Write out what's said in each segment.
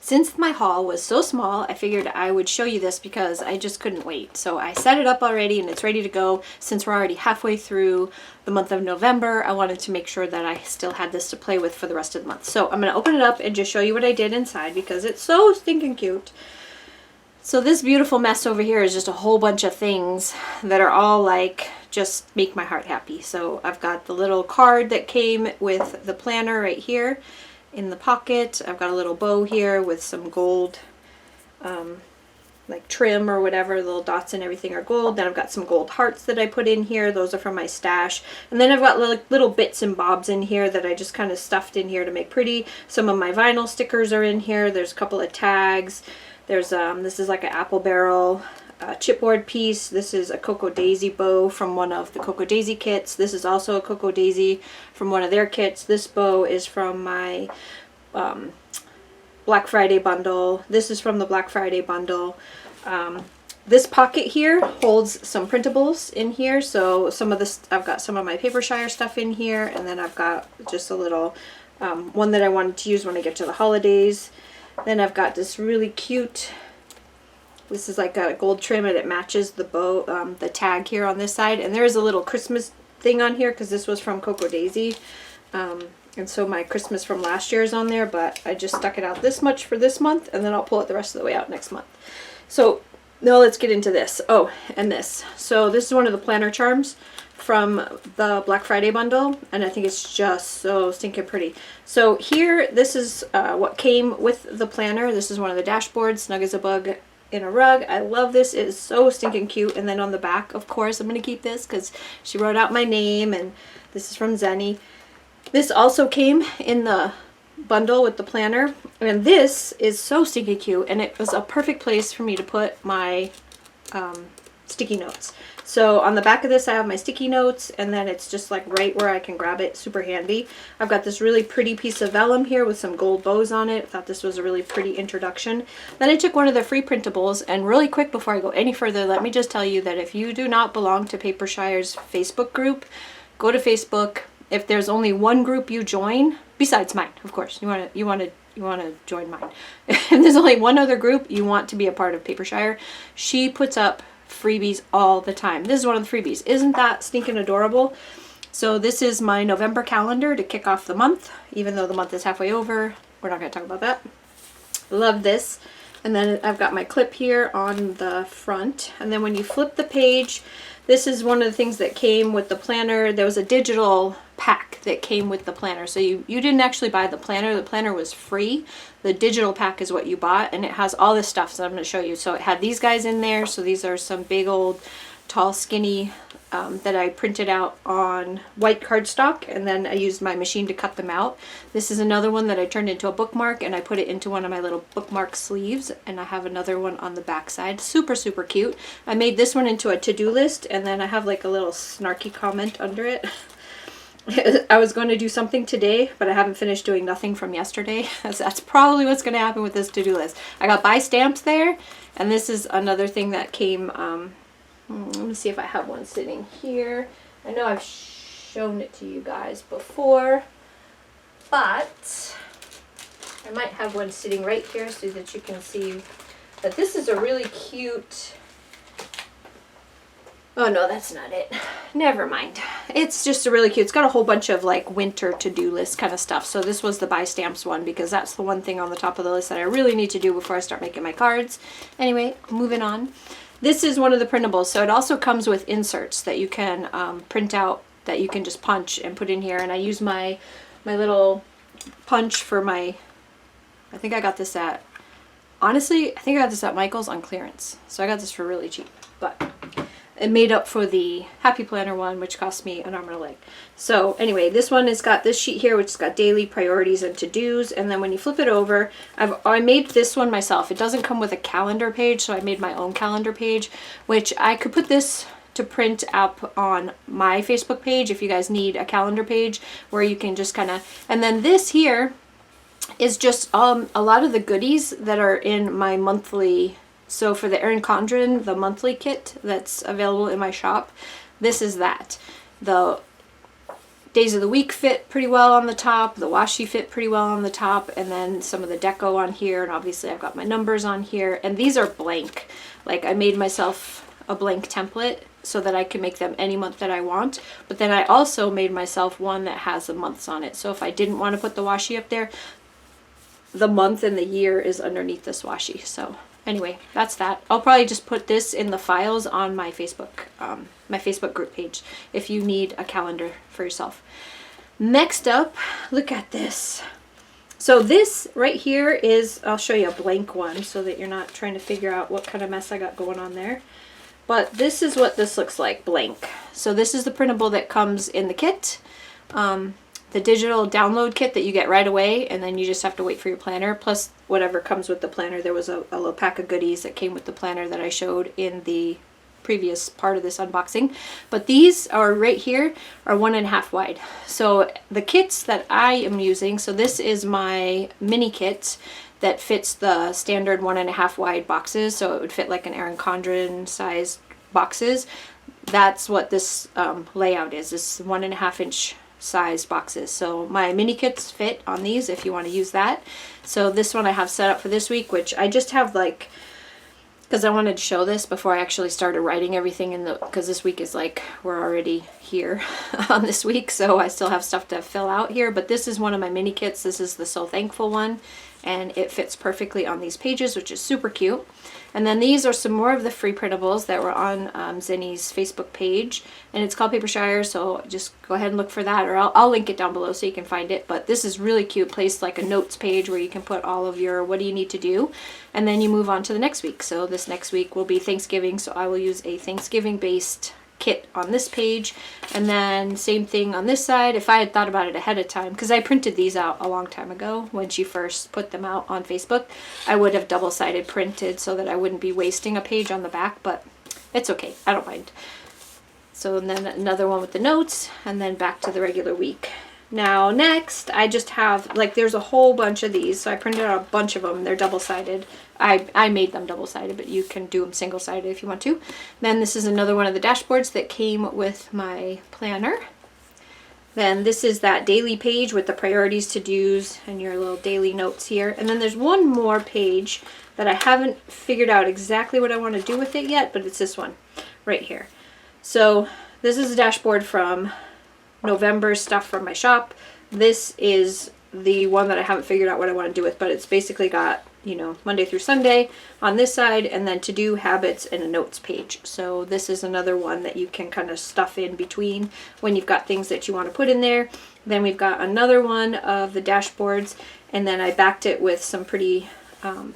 since my haul was so small, I figured I would show you this because I just couldn't wait. So I set it up already and it's ready to go. Since we're already halfway through the month of November, I wanted to make sure that I still had this to play with for the rest of the month. So I'm going to open it up and just show you what I did inside because it's so stinking cute. So this beautiful mess over here is just a whole bunch of things that are all like just make my heart happy. So I've got the little card that came with the planner right here in the pocket. I've got a little bow here with some gold like trim or whatever, the little dots and everything are gold. Then I've got some gold hearts that I put in here. Those are from my stash. And then I've got little bits and bobs in here that I just kind of stuffed in here to make pretty. Some of my vinyl stickers are in here. There's a couple of tags. There's this is like an apple barrel chipboard piece. This is a Cocoa Daisy bow from one of the Cocoa Daisy kits. This is also a Cocoa Daisy from one of their kits. This bow is from my Black Friday bundle. This is from the Black Friday bundle. This pocket here holds some printables in here. So some of this, I've got some of my Papershire stuff in here, and then I've got just a little one that I wanted to use when I get to the holidays. Then I've got this really cute, this is like a gold trim and it matches the bow, the tag here on this side. And there is a little Christmas thing on here because this was from Cocoa Daisy. And so my Christmas from last year is on there, but I just stuck it out this much for this month and then I'll pull it the rest of the way out next month. So now let's get into this. Oh, and this. So this is one of the planner charms from the Black Friday bundle, and I think it's just so stinking pretty. So here, this is what came with the planner. This is one of the dashboards, snug as a bug in a rug. I love this. It is so stinking cute. And then on the back, of course, I'm going to keep this because she wrote out my name, and this is from Zenny. This also came in the bundle with the planner, and this is so stinking cute, and it was a perfect place for me to put my sticky notes. So on the back of this I have my sticky notes, and then it's just like right where I can grab it, super handy. I've got this really pretty piece of vellum here with some gold bows on it. I thought this was a really pretty introduction. Then I took one of the free printables, and really quick before I go any further, let me just tell you that if you do not belong to Papershire's Facebook group, go to Facebook. If there's only one group you join, besides mine, of course, you want to join mine. If there's only one other group you want to be a part of Papershire, she puts up freebies all the time. This is one of the freebies. Isn't that stinking adorable? So this is my November calendar to kick off the month, even though the month is halfway over. We're not going to talk about that. Love this. And then I've got my clip here on the front. And then when you flip the page, this is one of the things that came with the planner. There was a digital pack that came with the planner. So you didn't actually buy the planner. The planner was free. The digital pack is what you bought, and it has all this stuff, so I'm going to show you. So it had these guys in there. So these are some big old tall skinny that I printed out on white cardstock, and then I used my machine to cut them out. This is another one that I turned into a bookmark, and I put it into one of my little bookmark sleeves, and I have another one on the back side. Super, super cute. I made this one into a to-do list, and then I have like a little snarky comment under it. I was going to do something today, but I haven't finished doing nothing from yesterday. That's probably what's going to happen with this to-do list. I got buy stamps there, and this is another thing that came, let me see if I have one sitting here. I know I've shown it to you guys before, but I might have one sitting right here so that you can see that this is a really cute. Oh no, that's not it. Never mind. It's just a really cute, it's got a whole bunch of like winter to-do list kind of stuff. So this was the buy stamps one because that's the one thing on the top of the list that I really need to do before I start making my cards. Anyway, moving on. This is one of the printables. So it also comes with inserts that you can print out, that you can just punch and put in here. And I use my little punch for my, I think I got this at, honestly, I think I got this at Michael's on clearance. So I got this for really cheap, but it made up for the Happy Planner one, which cost me an arm and a leg. So anyway, this one has got this sheet here, which has got daily priorities and to-dos. And then when you flip it over, I made this one myself. It doesn't come with a calendar page, so I made my own calendar page, which I could put this to print up on my Facebook page if you guys need a calendar page where you can just kind of, and then this here is just a lot of the goodies that are in my monthly. So for the Erin Condren, the monthly kit that's available in my shop, this is that. The Days of the Week fit pretty well on the top. The washi fit pretty well on the top. And then some of the deco on here. And obviously I've got my numbers on here. And these are blank. Like I made myself a blank template so that I can make them any month that I want. But then I also made myself one that has the months on it. So if I didn't want to put the washi up there, the month and the year is underneath this washi. So anyway, that's that. I'll probably just put this in the files on my Facebook group page if you need a calendar for yourself. Next up, look at this. So this right here is, I'll show you a blank one so that you're not trying to figure out what kind of mess I got going on there. But this is what this looks like, blank. So this is the printable that comes in the kit. The digital download kit that you get right away, and then you just have to wait for your planner, plus whatever comes with the planner. There was a little pack of goodies that came with the planner that I showed in the previous part of this unboxing. But these are right here are 1.5 wide. So the kits that I am using, so this is my mini kit that fits the standard 1.5 wide boxes, so it would fit like an Erin Condren sized boxes. That's what this layout is, this 1.5 inch size boxes. So my mini kits fit on these if you want to use that. So this one I have set up for this week, which I just have like, because I wanted to show this before I actually started writing everything in the, because this week is like, we're already here on this week, so I still have stuff to fill out here. But this is one of my mini kits. This is the So Thankful one, and it fits perfectly on these pages, which is super cute. And then these are some more of the free printables that were on Zenny's Facebook page, and it's called Papershire, so just go ahead and look for that, or I'll link it down below so you can find it. But this is really cute, placed like a notes page where you can put all of your what do you need to do, and then you move on to the next week. So this next week will be Thanksgiving, so I will use a Thanksgiving based kit on this page, and then same thing on this side. If I had thought about it ahead of time, because I printed these out a long time ago when she first put them out on Facebook, I would have double-sided printed so that I wouldn't be wasting a page on the back, but it's okay, I don't mind. So then another one with the notes, and then back to the regular week. Now next, I just have, like, there's a whole bunch of these, so I printed out a bunch of them. They're double-sided. I made them double-sided, but you can do them single-sided if you want to. Then this is another one of the dashboards that came with my planner. Then this is that daily page with the priorities, to-dos, and your little daily notes here. And then there's one more page that I haven't figured out exactly what I want to do with it yet, but it's this one right here. So this is a dashboard from November stuff from my shop. This is the one that I haven't figured out what I want to do with, but it's basically got, you know, Monday through Sunday on this side, and then to-do, habits, and a notes page. So this is another one that you can kind of stuff in between when you've got things that you want to put in there. Then we've got another one of the dashboards, and then I backed it with some pretty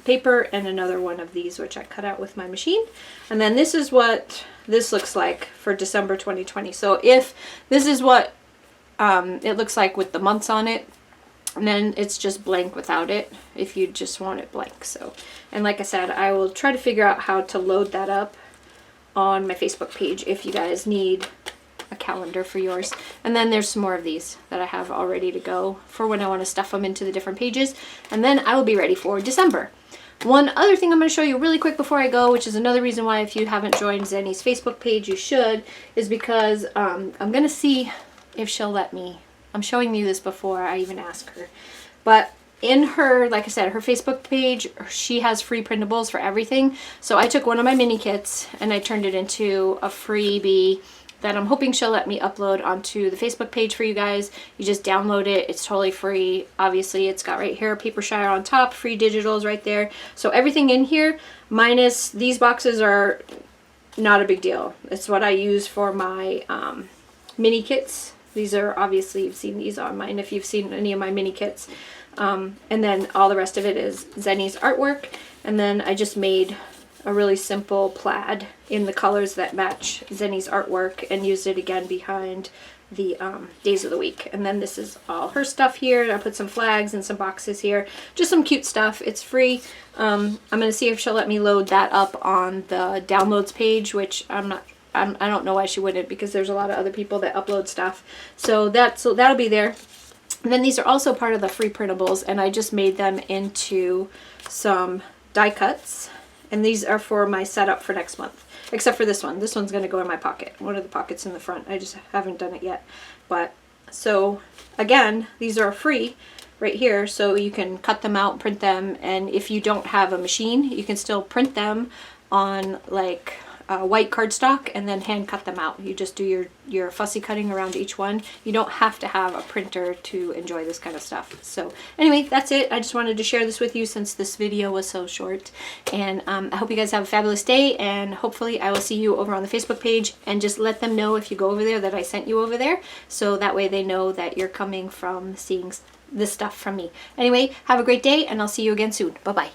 paper, and another one of these which I cut out with my machine. And then this is what this looks like for December 2020. So if this is what it looks like with the months on it, and then it's just blank without it if you just want it blank. So, and like I said, I will try to figure out how to load that up on my Facebook page if you guys need a calendar for yours. And then there's some more of these that I have all ready to go for when I want to stuff them into the different pages, and then I will be ready for December. One other thing I'm going to show you really quick before I go, which is another reason why if you haven't joined Zenny's Facebook page you should, is because I'm going to see if she'll let me. I'm showing you this before I even ask her. But in her, like I said, her Facebook page, she has free printables for everything. So I took one of my mini kits and I turned it into a freebie that I'm hoping she'll let me upload onto the Facebook page for you guys. You just download it. It's totally free. Obviously, it's got right here Papershire on top, free digitals right there. So everything in here, minus these boxes, are not a big deal. It's what I use for my mini kits. These are, obviously, you've seen these on mine if you've seen any of my mini kits. And then all the rest of it is Zenny's artwork. And then I just made a really simple plaid in the colors that match Zenny's artwork and used it again behind the days of the week. And then this is all her stuff here. I put some flags and some boxes here. Just some cute stuff. It's free. I'm going to see if she'll let me load that up on the downloads page, which I don't know why she wouldn't, because there's a lot of other people that upload stuff. So that'll be there. And then these are also part of the free printables, and I just made them into some die cuts. And these are for my setup for next month, except for this one. This one's going to go in my pocket, one of the pockets in the front. I just haven't done it yet. But So again, these are free right here, so you can cut them out, print them, and if you don't have a machine, you can still print them on like white cardstock and then hand cut them out. You just do your fussy cutting around each one. You don't have to have a printer to enjoy this kind of stuff. So anyway, that's it. I just wanted to share this with you since this video was so short. And I hope you guys have a fabulous day, and hopefully I will see you over on the Facebook page, and just let them know if you go over there that I sent you over there, so that way they know that you're coming from seeing this stuff from me. Anyway, have a great day, and I'll see you again soon. Bye-bye.